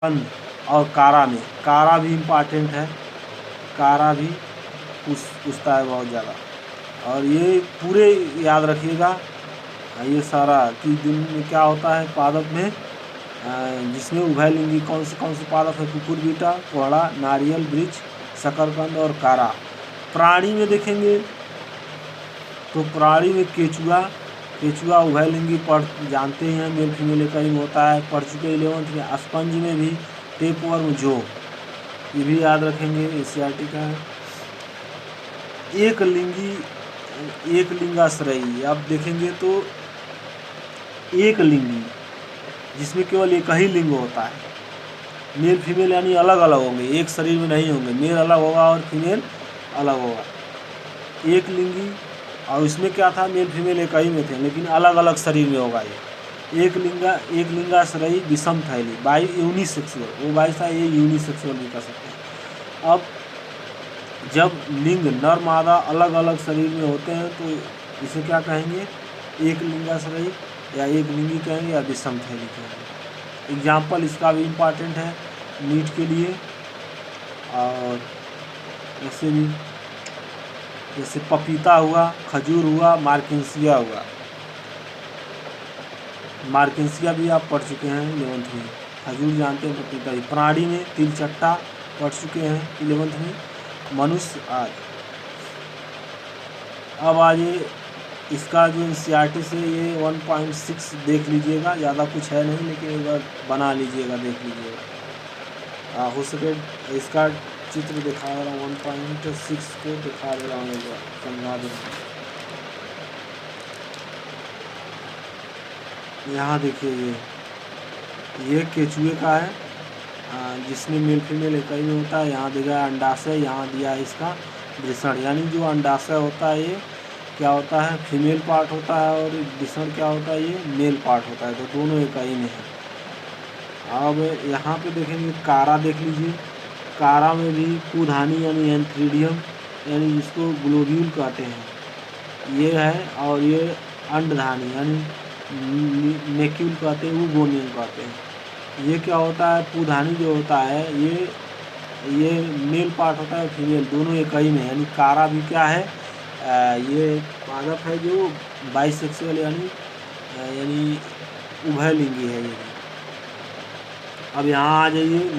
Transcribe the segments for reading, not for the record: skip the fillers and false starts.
कंद और कारा में, कारा भी इम्पॉर्टेंट है, कारा भी पूछता है बहुत ज़्यादा। और ये पूरे याद रखिएगा ये सारा कि दिन में क्या होता है पादप में, जिसमें उभयलिंगी कौन से पादप है, कुकुरबिटा, कोहड़ा, नारियल वृक्ष, शकरकंद और कारा। प्राणी में देखेंगे तो प्राणी में केचुआ उभयलिंगी पढ़ जानते हैं, मेल फीमेल एक ही में होता है, पढ़ चुके 11th में। स्पंज में भी टेपवर्म जो, ये भी याद रखेंगे, एनसीईआरटी का है। एक लिंगाश्रयी अब देखेंगे तो एक लिंगी जिसमें केवल एक ही लिंग होता है, मेल फीमेल यानी अलग अलग होंगे, एक शरीर में नहीं होंगे, मेल अलग होगा और फीमेल अलग होगा। एक लिंगी, और इसमें क्या था, मेल फीमेल एक ही में थे लेकिन अलग अलग शरीर में होगा ये। एक लिंगाश्रयी विषम थैली, बाई यूनिसेक्सुअल, वो बाई था, ये यूनिसेक्सुअल भी कर सकते हैं। अब जब लिंग नर मादा अलग अलग शरीर में होते हैं तो इसे क्या कहेंगे, एक लिंगाश्रयी या एक लिंगी कहेंगे या विषम थैली कहेंगे। एग्जाम्पल इसका भी इम्पॉर्टेंट है नीट के लिए। और ऐसे भी जैसे पपीता हुआ, खजूर हुआ, मार्केंसिया हुआ। मार्केंसिया भी आप पढ़ चुके हैं 11th में, खजूर जानते हैं, पपीता भी। प्राणी में तिलचट्टा पढ़ चुके हैं 11th में, मनुष्य आदि। अब आइए इसका जो एनसीईआरटी से ये 1.6 देख लीजिएगा, ज़्यादा कुछ है नहीं लेकिन एक बार बना लीजिएगा, देख लीजिएगा। हो सके इसका चित्र दिखा रहा हूँ, 1.6 को दिखा दे रहा हूँ, एक बार समझा दूँगा। यहाँ देखिए ये केचुए का है, जिसमें मेल फीमेल एक ही में होता है। यहाँ दिया अंडाशय, यहाँ दिया है इसका वृषण, यानी जो अंडाशय होता है ये क्या होता है, फीमेल पार्ट होता है, और वृषण क्या होता है, ये मेल पार्ट होता है, तो दोनों एक ही में है। अब यहाँ पे देखेंगे कारा देख लीजिए, कारा में भी कुधानी यानी एंथ्रीडियम यानी जिसको ग्लोब्यूल कहते हैं ये है, और ये अंडधानी यानी नेक्यूल कहते हैं, ऊगोनियम कहते हैं। ये क्या होता है, पुधानी जो होता है ये मेल पार्ट होता है, फीमेल, दोनों एक ही में, यानी कारा भी क्या है, ये पादप है जो बाइसेक्सुअल यानी उभयलिंगी है ये। अब यहाँ आ जाइए,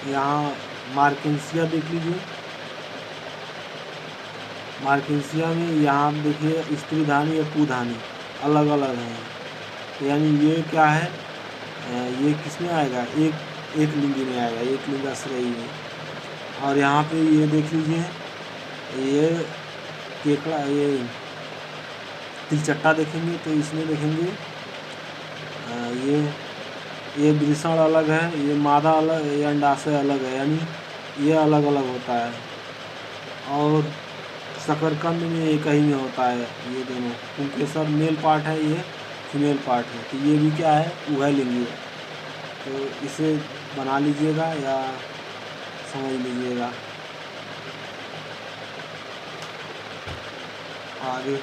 यहाँ मार्केंसिया देख लीजिए। मार्केंसिया में यहाँ देखिए स्त्रीधानी या पुधानी अलग अलग हैं, यानी ये क्या है, ये किस में आएगा, एक लिंगी में आएगा, एक लिंगाश्रयी में। और यहाँ पे ये देख लीजिए, ये केकड़ा, ये तिलचट्टा देखेंगे तो इसमें देखेंगे ये वृषण अलग है, ये मादा अलग, ये अंडाशय अलग है, यानी ये अलग अलग होता है। और शकरकंद में एक ही में होता है ये दोनों, क्योंकि सब मेल पार्ट है, ये फीमेल पार्ट है, तो ये भी क्या है, उभयलिंगी है। तो इसे बना लीजिएगा या समझ लीजिएगा। आगे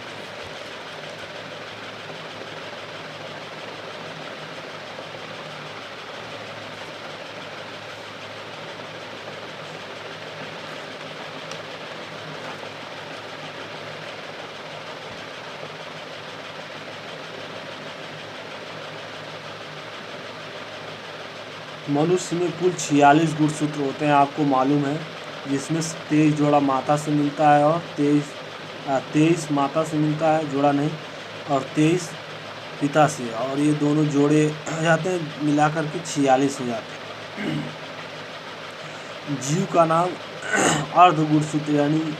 मनुष्य में कुल 46 गुणसूत्र होते हैं, आपको मालूम है, जिसमें 23 जोड़ा माता से मिलता है और 23 माता से मिलता है, जोड़ा नहीं, और 23 पिता से, और ये दोनों जोड़े हो जाते हैं, मिलाकर के 46 हो जाते हैं। जीव का नाम अर्धगुणसूत्र यानी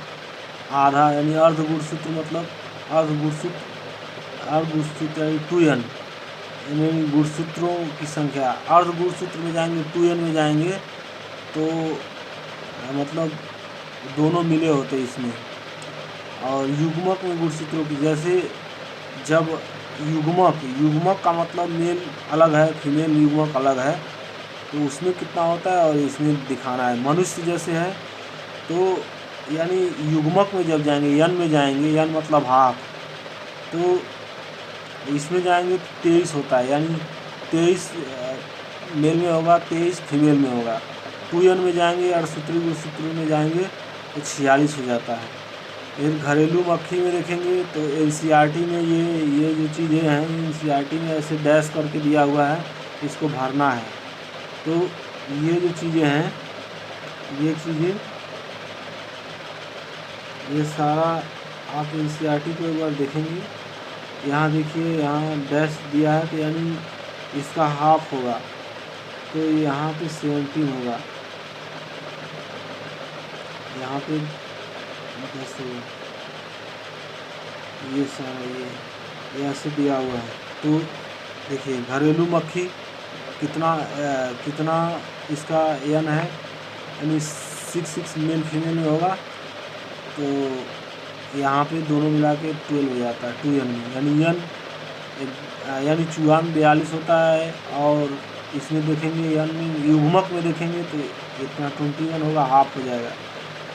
आधा, यानी अर्धगुणसूत्र मतलब अर्धगुणसूत्र यानी 2n, यानी गुणसूत्रों की संख्या। अर्धगुणसूत्र में जाएंगे 2n में जाएंगे तो मतलब दोनों मिले होते इसमें। और युग्मक में गुणसूत्रों की, जैसे जब युग्मक का मतलब मेल अलग है, फीमेल युग्मक अलग है, तो उसमें कितना होता है और इसमें दिखाना है। मनुष्य जैसे है तो यानी युग्मक में जब जाएंगे, यन में जाएंगे, यन मतलब हाफ, तो इसमें जाएंगे 23 होता है, यानी 23 मेल में होगा, 23 फीमेल में होगा। 2n में जाएंगे, अड़सूत्री गुणसूत्री में जाएंगे तो 46 हो जाता है। फिर घरेलू मक्खी में देखेंगे तो एनसीईआरटी में ये जो चीज़ें हैं, एनसीईआरटी में ऐसे डैश करके दिया हुआ है, इसको भरना है। तो ये जो चीज़ें हैं, ये चीज़ें, ये सारा आप एनसीईआरटी को एक बार देखेंगे। यहाँ देखिए, यहाँ डैश दिया है तो यानी इसका हाफ होगा, तो यहाँ पे 17 होगा, यहाँ पे 10 होगा। ये सारा ये ऐसे दिया हुआ है। तो देखिए घरेलू मक्खी कितना इसका n है, यानी 6 मेल फीमेल में होगा। तो यहाँ पे दोनों मिला के 12 हो जाता है 2n में, यानी चूहा में 42 होता है। और इसमें देखेंगे यानी युग्मक में देखेंगे तो इतना 21 होगा, हाफ हो जाएगा।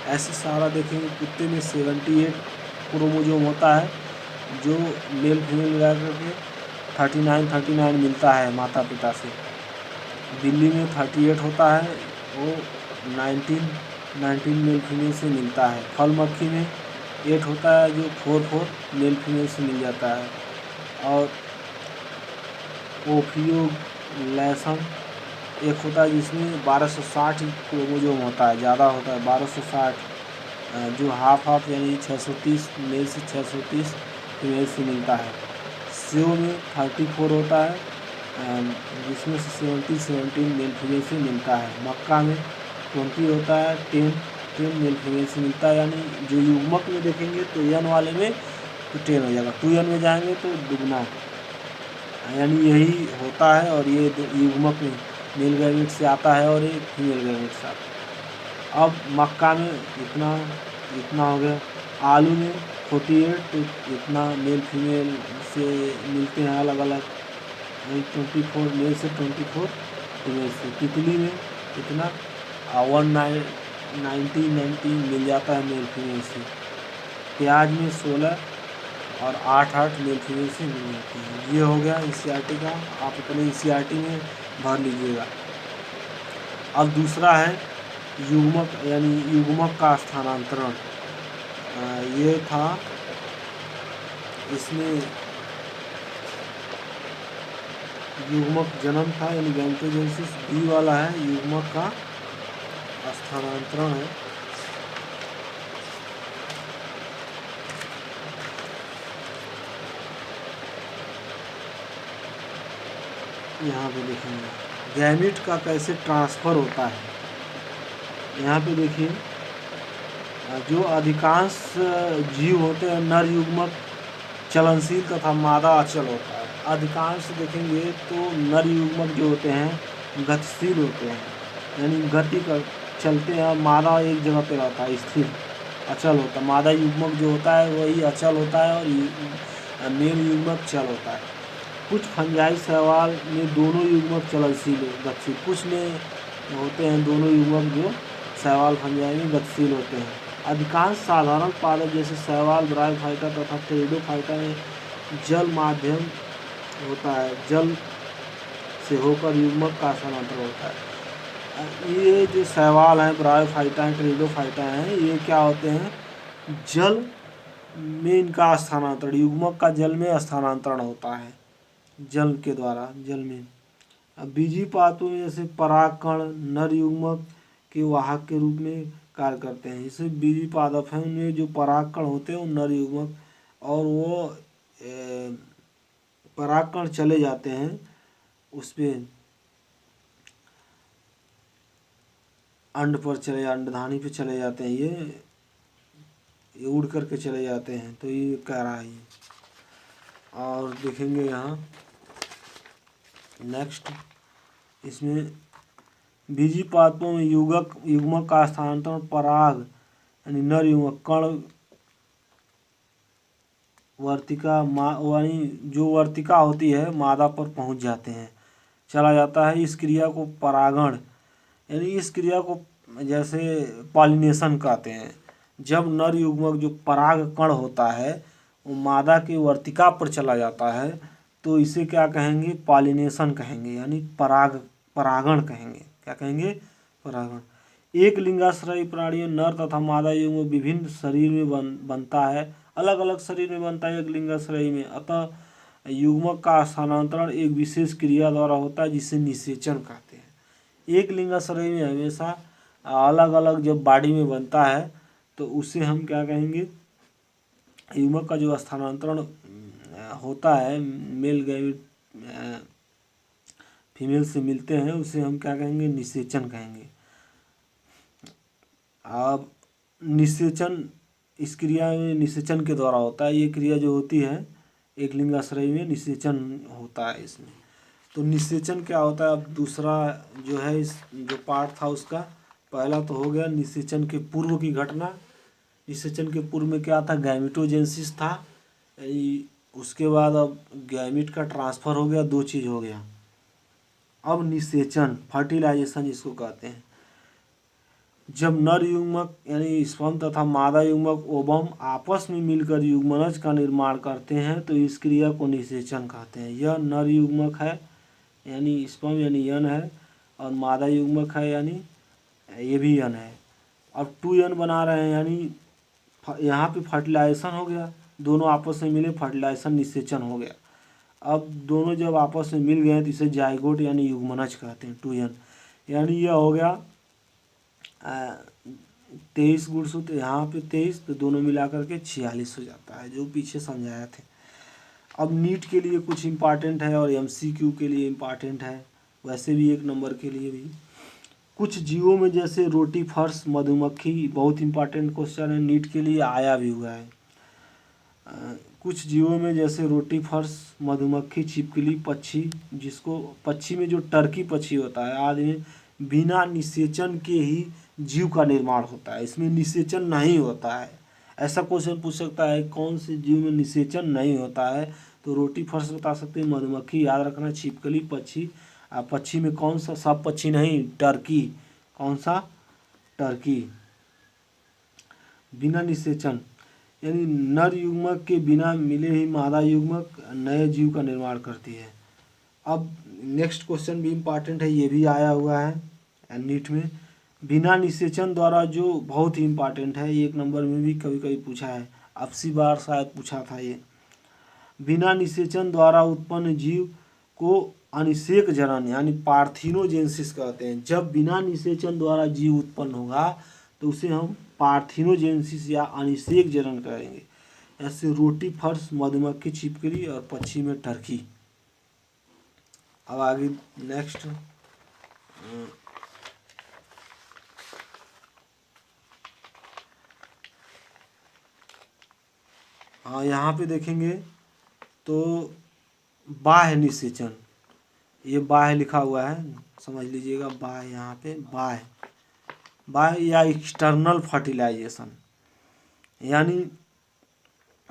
ऐसे सारा देखेंगे। कुत्ते में 78 क्रोमोजोम होता है, जो मेल फीमेल मिला करके 39 मिलता है माता पिता से। बिल्ली में 38 होता है, वो 19 मेल फीमेल से मिलता है। फल मक्खी में 8 होता है, जो 4 मेल फीमेल से मिल जाता है। और ओफियोलैसन एक होता है, जिसमें 1260 क्रोमोजोम होता है, ज़्यादा होता है 1260, जो हाफ यानी 630 मेल से 630 फीमेल से मिलता है। सेव में 34 होता है, जिसमें से 17 मेल फीमेल से मिलता है। मक्का में 20 होता है, 10 मेल फीमेल से मिलता है। यानी जो युग्मक में देखेंगे तो n वाले में तो 10 हो जाएगा, 2n में जाएंगे तो दुगना, यानी यही होता है। और ये युग्मक में मेल गैमेट से आता है और ये फीमेल गैमेट से आता है। अब मक्का में इतना हो गया। आलू में 48, तो इतना मेल फीमेल से मिलते हैं अलग अलग, 24 मेल से 24 फीमेल से। तितली में इतना 190 मिल जाता है मेल फीमेल से। प्याज में 16 और 8 मेल फीमेल से मिल जाती है। ये हो गया एनसीईआरटी का, आप अपने एनसीईआरटी में भर लीजिएगा। अब दूसरा है युग्मक, यानी युग्मक का स्थानांतरण। ये था, इसमें युग्मक जन्म था, यानी गैमेटोजेनेसिस बी वाला है, युग्मक का स्थानांतरण है। यहाँ पे देखेंगे गैमेट का कैसे ट्रांसफ़र होता है। यहाँ पे देखिए, जो अधिकांश जीव होते हैं, नर युग्मक चलनशील तथा मादा अचल होता है। अधिकांश देखेंगे तो नर युग्मक जो होते हैं गतिशील होते हैं, यानी गति कर चलते हैं। मादा एक जगह पे रहता है, स्थिर अचल होता है। मादा युग्मक जो होता है वही अचल होता है, और मेल युग्मक चल होता है। कुछ फंजाई शैवाल में दोनों युग्मक चलनशील गतिशील, कुछ में होते हैं दोनों युग्मक जो शैवाल फंजाई में गतिशील होते हैं। अधिकांश साधारण पादप जैसे शैवाल, ब्रायोफाइटा तथा टेरिडोफाइटा में जल माध्यम होता है, जल से होकर युग्मक का स्थानांतरण होता है। ये जो शैवाल हैं, ब्रायोफाइटा हैं, टेरिडोफाइटा हैं, ये क्या होते हैं, जल में इनका स्थानांतरण, युग्मक का जल में स्थानांतरण होता है, जल के द्वारा, जल में। अब बीजी पादपों में जैसे परागकण नर युग्मक के वाहक के रूप में कार्य करते हैं। जैसे बीजी पादप हैं, उनमें जो परागकण होते हैं वो नर युग्मक, और वो परागकण चले जाते हैं उस पर, अंड पर चले, अंडधानी पे चले जाते हैं, ये उड़ करके चले जाते हैं। तो ये कह रहा है ये। और देखेंगे यहाँ नेक्स्ट, इसमें बीजी पादपों में युग्मक का स्थानांतरण पराग, यानी नर युग्मक कण वर्तिका यानी जो वर्तिका होती है मादा पर पहुंच जाते हैं, चला जाता है। इस क्रिया को परागण, यानी इस क्रिया को जैसे पॉलिनेशन कहते हैं। जब नर युग्मक जो पराग कण होता है वो मादा की वर्तिका पर चला जाता है, तो इसे क्या कहेंगे, पॉलिनेशन कहेंगे, यानी परागण कहेंगे। क्या कहेंगे? परागण। एक लिंगाश्रयी प्राणी नर तथा मादा युग्म विभिन्न शरीर में बनता है, अलग अलग शरीर में बनता है एक लिंगाश्रयी में, अतः युग्मक का स्थानांतरण एक विशेष क्रिया द्वारा होता है जिसे निषेचन कहते हैं। एक लिंगाश्रयी में हमेशा अलग अलग जब बॉडी में बनता है तो उसे हम क्या कहेंगे? युग्मक का जो स्थानांतरण होता है, मेल गैमेट फीमेल से मिलते हैं, उसे हम क्या कहेंगे? निषेचन कहेंगे। अब निषेचन, इस क्रिया में निषेचन के द्वारा होता है। ये क्रिया जो होती है एक लिंगाश्रयी में, निषेचन होता है इसमें। तो निषेचन क्या होता है? अब दूसरा जो है, इस जो पार्ट था उसका पहला तो हो गया निषेचन के पूर्व की घटना। निषेचन के पूर्व में क्या था? गैमेटोजेंसिस था। उसके बाद अब गैमेट का ट्रांसफर हो गया, दो चीज़ हो गया। अब निषेचन, फर्टिलाइजेशन जिसको कहते हैं, जब नर युग्मक यानी स्पर्म तथा मादा युग्मक ओवम आपस में मिलकर युग्मनज का निर्माण करते हैं तो इस क्रिया को निषेचन कहते हैं। यह नर युग्मक है यानी स्पर्म यानी यन है, और मादा युग्मक है यानी ये भी यन है। अब 2 यन बना रहे हैं यानी यहाँ पे फर्टिलाइजेशन हो गया, दोनों आपस में मिले, फर्टिलाइजेशन निषेचन हो गया। अब दोनों जब आपस में मिल गए तो इसे जाइगोट यानी युग्मनज कहते हैं, 2 यन। यानी यह हो गया 23 गुणसूत्र, यहाँ पे 23, तो दोनों मिलाकर के 46 हो जाता है, जो पीछे समझाया थे। अब नीट के लिए कुछ इम्पॉर्टेंट है और MCQ के लिए इम्पॉर्टेंट है, वैसे भी 1 नंबर के लिए भी। कुछ जीवों में जैसे रोटीफर्स, मधुमक्खी, बहुत इम्पॉर्टेंट क्वेश्चन है, नीट के लिए आया भी हुआ है। कुछ जीवों में जैसे रोटीफर्स, मधुमक्खी, छिपकली, पक्षी, जिसको पक्षी में जो टर्की पक्षी होता है आदि में बिना निषेचन के ही जीव का निर्माण होता है, इसमें निषेचन नहीं होता है। ऐसा क्वेश्चन पूछ सकता है कौन से जीव में निषेचन नहीं होता है, तो रोटीफर्स बता सकते हैं, मधुमक्खी याद रखना, छिपकली, पक्षी। पक्षी में कौन सा? सब पक्षी नहीं, टर्की। कौन सा? टर्की। बिना निषेचन यानी नर युग्मक के बिना मिले ही मादा युग्मक नए जीव का निर्माण करती है। अब नेक्स्ट क्वेश्चन भी इम्पॉर्टेंट है, ये भी आया हुआ है नीट में। बिना निषेचन द्वारा, जो बहुत ही इम्पॉर्टेंट है, 1 नंबर में भी कभी कभी पूछा है, अबसी बार शायद पूछा था ये। बिना निषेचन द्वारा उत्पन्न जीव को अनिषेक जनन यानी पार्थिनोजेंसिस कहते हैं। जब बिना निषेचन द्वारा जीव उत्पन्न होगा तो उसे हम पार्थिनोजेंसिस या अनिषेक जनन करेंगे। ऐसे रोटीफर्स, मधुमक्खी, छिपकली और पक्षी में टर्की। अब आगे नेक्स्ट यहाँ पे देखेंगे तो बाह्य निषेचन, ये बाह्य लिखा हुआ है, समझ लीजिएगा। बाह्य, यहाँ पे बाह्य या एक्सटर्नल फर्टिलाइजेशन, यानी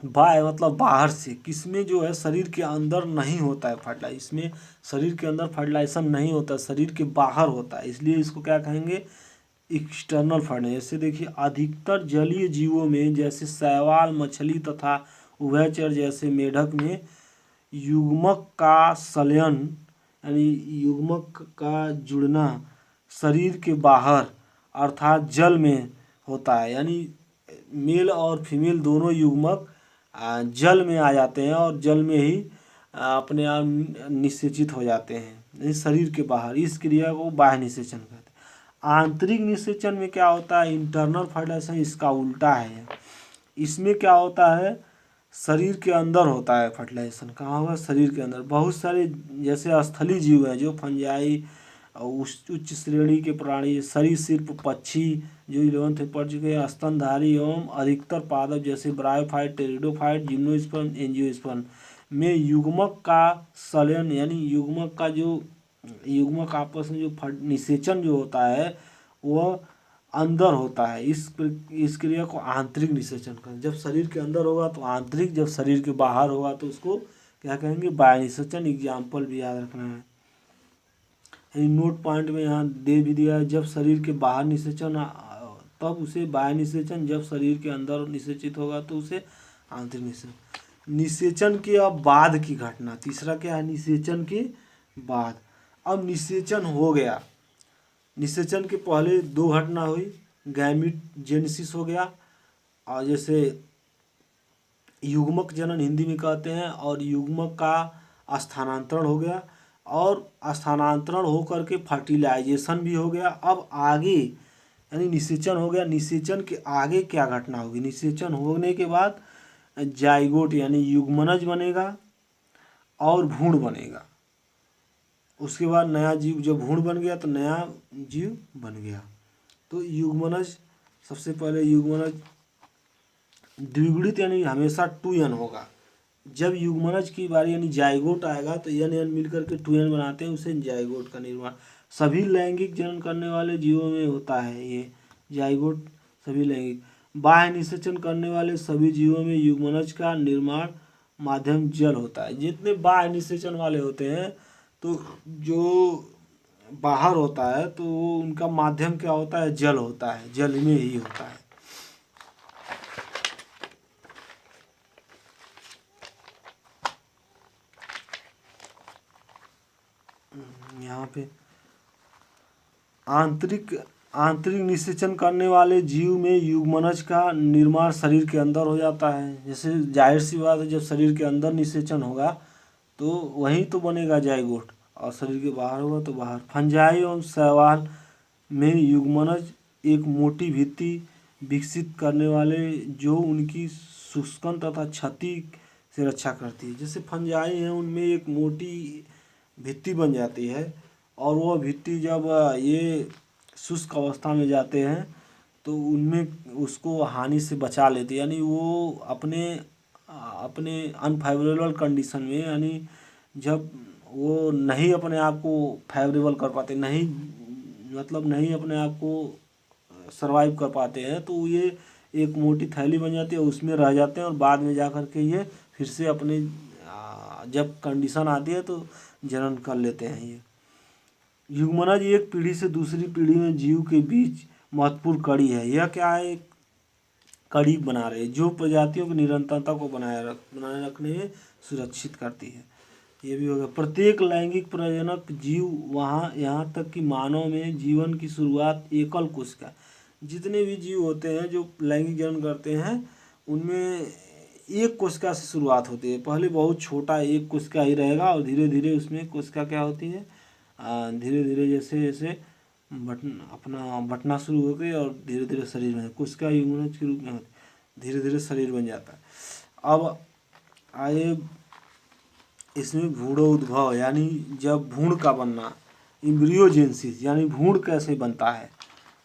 बाह्य मतलब बाहर से, किसमें जो है शरीर के अंदर नहीं होता है फर्टिलाइजेशन, इसमें शरीर के अंदर फर्टिलाइजेशन नहीं होता, शरीर के बाहर होता है, इसलिए इसको क्या कहेंगे? External fertilisation. जैसे देखिए, अधिकतर जलीय जीवों में जैसे शैवाल, मछली तथा उभयचर जैसे मेढक में युग्मक का संलयन यानी युग्मक का जुड़ना शरीर के बाहर अर्थात जल में होता है, यानी मेल और फीमेल दोनों युग्मक जल में आ जाते हैं और जल में ही अपने आप निषेचित हो जाते हैं शरीर के बाहर। इस क्रिया को बाह्य निषेचन कहते हैं। आंतरिक निषेचन में क्या होता है? इंटरनल फर्टिलाइजेशन, इसका उल्टा है। इसमें क्या होता है? शरीर के अंदर होता है फर्टिलाइजेशन। कहाँ होगा? शरीर के अंदर। बहुत सारे जैसे स्थलीय जीव हैं जो फंजाई, उच्च श्रेणी के प्राणी, सरीसृप, पक्षी जो 11th में पढ़ चुके हैं, स्तनधारी एवं अधिकतर पादप जैसे ब्रायोफाइट, टेरिडोफाइट, जिम्नोस्पर्म, एंजियोस्पर्म में युग्मक का संलयन यानी युग्मक का जो युग्मक आपस में जो निषेचन जो होता है वह अंदर होता है। इस क्रिया को आंतरिक निषेचन कहें। जब शरीर के अंदर होगा तो आंतरिक, जब शरीर के बाहर होगा तो उसको क्या कहेंगे? बाह्य निषेचन। एग्जाम्पल भी याद रखना है, नोट पॉइंट में यहाँ दे भी दिया है। जब शरीर के बाहर निषेचन तब उसे बाह्य निषेचन, जब शरीर के अंदर निषेचित होगा तो उसे आंतरिक निषेचन। निषेचन के अब बाद की घटना, तीसरा क्या है? निषेचन के बाद। अब निषेचन हो गया। निषेचन के पहले दो घटना हुई, गैमीट जेनेसिस हो गया, और जैसे युग्मक जनन हिंदी में कहते हैं, और युग्मक का स्थानांतरण हो गया, और स्थानांतरण हो करके फर्टिलाइजेशन भी हो गया। अब आगे यानी निषेचन हो गया, निषेचन के आगे क्या घटना होगी? निषेचन होने के बाद जाइगोट यानी युग्मनज बनेगा और भ्रूण बनेगा। उसके बाद नया जीव, जब भ्रूण बन गया तो नया जीव बन गया। तो युग्मनज, सबसे पहले युग्मनज द्विगुणित यानी हमेशा 2n होगा। जब युग्मनज की बारी यानी जाइगोट आएगा तो n मिलकर के 2n बनाते हैं, उसे जाइगोट का निर्माण सभी लैंगिक जनन करने वाले जीवों में होता है। ये जाइगोट सभी लैंगिक। बाह्य निषेचन करने वाले सभी जीवों में युग्मनज का निर्माण माध्यम जल होता है। जितने बाह्य निषेचन वाले होते हैं तो जो बाहर होता है तो वो उनका माध्यम क्या होता है? जल होता है, जल में ही होता है। यहाँ पे आंतरिक निषेचन करने वाले जीव में युग्मनज का निर्माण शरीर के अंदर हो जाता है। जैसे जाहिर सी बात है, जब शरीर के अंदर निषेचन होगा तो वहीं तो बनेगा जाइगोट, और शरीर के बाहर होगा तो बाहर। फंजाई एवं शैवाल में युग्मनज एक मोटी भित्ति विकसित करने वाले जो उनकी शुष्कन तथा क्षति से रक्षा करती है। जैसे फंजाई है, उनमें एक मोटी भित्ति बन जाती है, और वह भित्ति जब ये शुष्क अवस्था में जाते हैं तो उनमें उसको हानि से बचा लेते हैं। यानी वो अपने अनफेवरेबल कंडीशन में, यानी जब वो नहीं अपने आप को फेवरेबल कर पाते, नहीं मतलब नहीं अपने आप को सरवाइव कर पाते हैं, तो ये एक मोटी थैली बन जाती है, उसमें रह जाते हैं, और बाद में जा कर के ये फिर से अपने जब कंडीशन आती है तो जनन कर लेते हैं। ये युग्मनज एक पीढ़ी से दूसरी पीढ़ी में जीव के बीच महत्वपूर्ण कड़ी है। यह क्या है? कड़ी बना रहे, जो प्रजातियों की निरंतरता को बनाए रखने में सुरक्षित करती है। ये भी होगा। प्रत्येक लैंगिक प्रजनक जीव वहाँ यहाँ तक कि मानव में जीवन की शुरुआत एकल कोशिका, जितने भी जीव होते हैं जो लैंगिक जनन करते हैं उनमें एक कोशिका से शुरुआत होती है। पहले बहुत छोटा एक कोशिका ही रहेगा, और धीरे धीरे उसमें कोशिका क्या होती है, धीरे धीरे जैसे जैसे बटना शुरू हो गई, और धीरे धीरे शरीर में कोशिका युग्मनज के रूप में धीरे धीरे शरीर बन जाता है। अब आए इसमें भ्रूणोद्भव, यानी जब भ्रूण का बनना, एम्ब्रियोजेनेसिस यानी भ्रूण कैसे बनता है,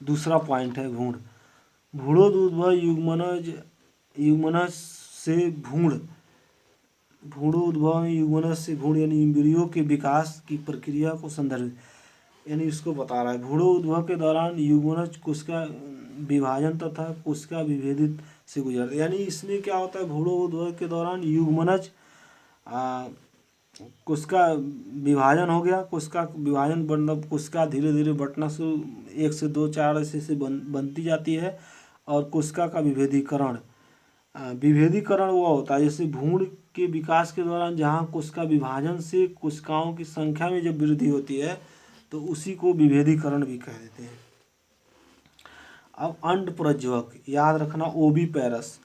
दूसरा पॉइंट है भ्रूण। भ्रूणोद्भव युग्मनज से भ्रूण, भ्रूणोद्भव युग्मनज से भ्रूण यानी एम्ब्रियो के विकास की प्रक्रिया को संदर्भित, यानी इसको बता रहा है। भ्रूणोद्भव के दौरान युग्मनज कोशिका विभाजन तथा कोशिका विभेदित से गुजरते, यानी इसमें क्या होता है? भ्रूणोद्भव के दौरान युग्मनज कोशिका विभाजन हो गया, कोशिका विभाजन मतलब कोशिका धीरे धीरे बंटना शुरू, 1 से 2 4 ऐसे बनती जाती है, और कोशिका का विभेदीकरण वो होता है जैसे भ्रूण के विकास के दौरान जहाँ कोशिका विभाजन से कोशिकाओं की संख्या में जब वृद्धि होती है तो उसी को विभेदीकरण भी कह देते हैं। अब अंड प्रज्वक, याद रखना ओविपेरस,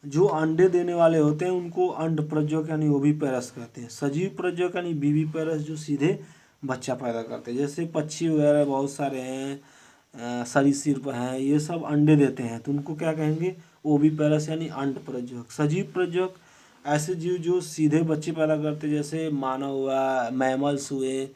जो अंडे देने वाले होते हैं उनको अंड प्रज्वक यानी ओविपेरस कहते हैं। सजीव प्रज्वक यानी विविपेरस, जो सीधे बच्चा पैदा करते हैं। जैसे पक्षी वगैरह बहुत सारे हैं, सरीसृप हैं, ये सब अंडे देते हैं तो उनको क्या कहेंगे? ओविपेरस यानी अंड प्रज्वक। सजीव प्रज्वक ऐसे जीव जो सीधे बच्चे पैदा करते, जैसे मानव हुआ, मैमल्स हुए,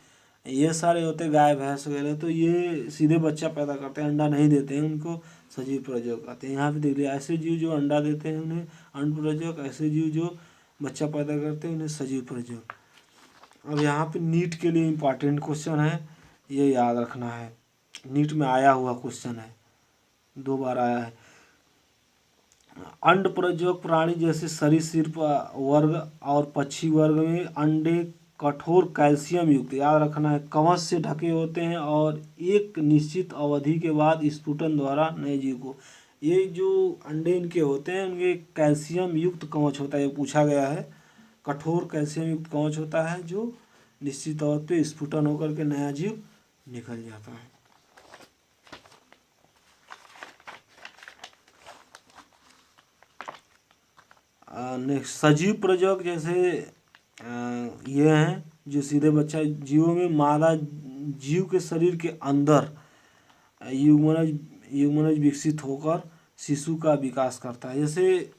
ये सारे होते, गाय भैंस वगैरह, तो ये सीधे बच्चा पैदा करते हैं, अंडा नहीं देते हैं, उनको सजीव प्रज्वक कहते हैं। यहाँ पे देख लिया, ऐसे जीव जो अंडा देते हैं उन्हें अंड प्रज्वक, ऐसे जीव जो बच्चा पैदा करते हैं उन्हें सजीव प्रज्वक। अब यहाँ पे नीट के लिए इम्पॉर्टेंट क्वेश्चन है, ये याद रखना है, नीट में आया हुआ क्वेश्चन है, 2 बार आया है। अंड प्रज्वक प्राणी जैसे सरीसृप वर्ग और पक्षी वर्ग में अंडे कठोर कैल्शियम युक्त, याद रखना है, कवच से ढके होते हैं, और एक निश्चित अवधि के बाद स्फुटन द्वारा नए जीव को, ये जो अंडे इनके होते हैं उनके कैल्शियम युक्त कवच होता है, ये पूछा गया है। कठोर कैल्शियम युक्त कवच होता है जो निश्चित तौर पे स्फुटन होकर के नया जीव निकल जाता है। नेक्स्ट सजीव प्रजोग जैसे ये हैं जो सीधे बच्चा जीवों में मादा जीव के शरीर के अंदर युग्मनज विकसित होकर शिशु का विकास करता है। जैसे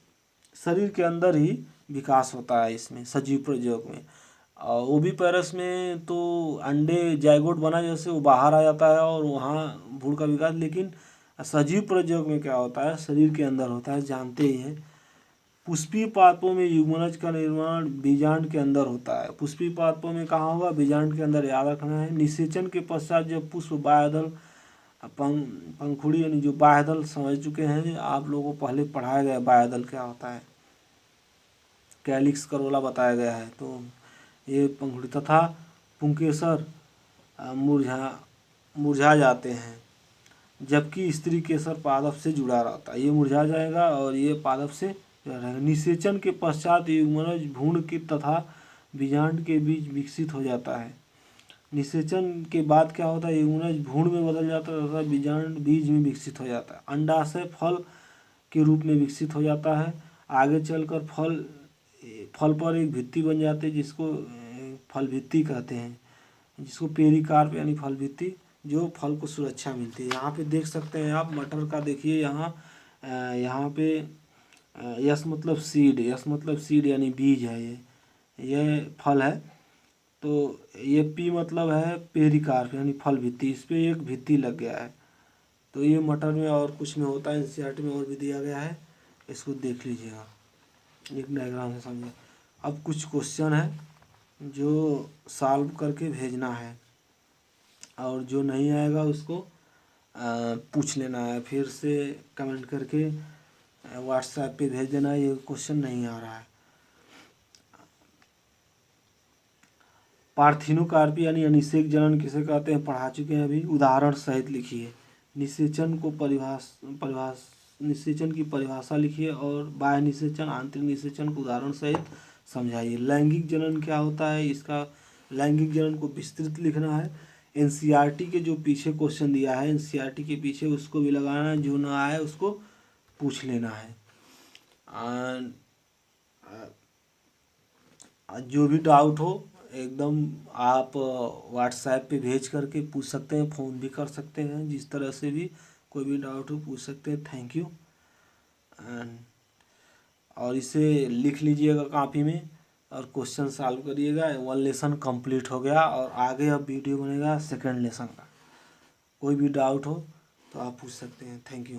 शरीर के अंदर ही विकास होता है इसमें सजीव प्रजोग में। और ओविपेरस में तो अंडे जाइगोट बना जैसे वो बाहर आ जाता है और वहाँ भ्रूण का विकास, लेकिन सजीव प्रजोग में क्या होता है शरीर के अंदर होता है, जानते ही हैं। पुष्पीय पादपों में युग्मनज का निर्माण बीजांड के अंदर होता है। पुष्पीय पादपों में कहाँ होगा, बीजांड के अंदर, याद रखना है। निषेचन के पश्चात जब पुष्प बाह्यदल पंखुड़ी यानी जो बाह्यदल समझ चुके हैं आप लोगों को, पहले पढ़ाया गया बाह्यदल क्या होता है, कैलिक्स करोला बताया गया है। तो ये पंखुड़ी तथा पुंकेसर मुरझा जाते हैं, जबकि स्त्री केसर पादप से जुड़ा रहता है। ये मुरझा जाएगा और ये पादप से जुड़ा रहेगा। निषेचन के पश्चात युग्मनज भ्रूण के तथा बीजांड के बीच विकसित हो जाता है। निषेचन के बाद क्या होता है, युग्मनज भ्रूण में बदल जाता है तथा बीजांड बीज में विकसित हो जाता है। अंडाशय फल के रूप में विकसित हो जाता है। आगे चलकर फल पर एक भित्ति बन जाती है जिसको फल भित्ति कहते हैं, जिसको पेरिकार्प यानी फल भित्ति, जो फल को सुरक्षा मिलती है। यहाँ पे देख सकते हैं आप मटर का, देखिए यहाँ पे यस मतलब सीड यानी बीज है, ये फल है। तो ये पी मतलब है पेरिकार्प यानी फल भित्ति, इस पर एक भित्ति लग गया है। तो ये मटर में और कुछ में होता है, एनसीईआरटी में और भी दिया गया है, इसको देख लीजिएगा, एक डायग्राम से समझे। अब कुछ क्वेश्चन है जो सॉल्व करके भेजना है और जो नहीं आएगा उसको पूछ लेना है, फिर से कमेंट करके व्हाट्सएप पे भेज देना है, ये क्वेश्चन नहीं आ रहा है। पार्थिनोकार्पी यानी अनिषेक जनन किसे कहते हैं पढ़ा चुके हैं अभी, उदाहरण सहित लिखिए। निषेचन की परिभाषा लिखिए और बाह्य निषेचन आंतरिक निषेचन को उदाहरण सहित समझाइए। लैंगिक जनन क्या होता है, इसका लैंगिक जनन को विस्तृत लिखना है। एनसीईआरटी के जो पीछे क्वेश्चन दिया है एनसीईआरटी के पीछे उसको भी लगाना है, जो ना आए उसको पूछ लेना है। जो भी डाउट हो एकदम आप व्हाट्सएप पे भेज करके पूछ सकते हैं, फ़ोन भी कर सकते हैं, जिस तरह से भी कोई भी डाउट हो पूछ सकते हैं। Thank you. और इसे लिख लीजिएगा कॉपी में और क्वेश्चन सॉल्व करिएगा। 1 लेसन कंप्लीट हो गया और आगे अब वीडियो बनेगा 2nd लेसन का। कोई भी डाउट हो तो आप पूछ सकते हैं। Thank you.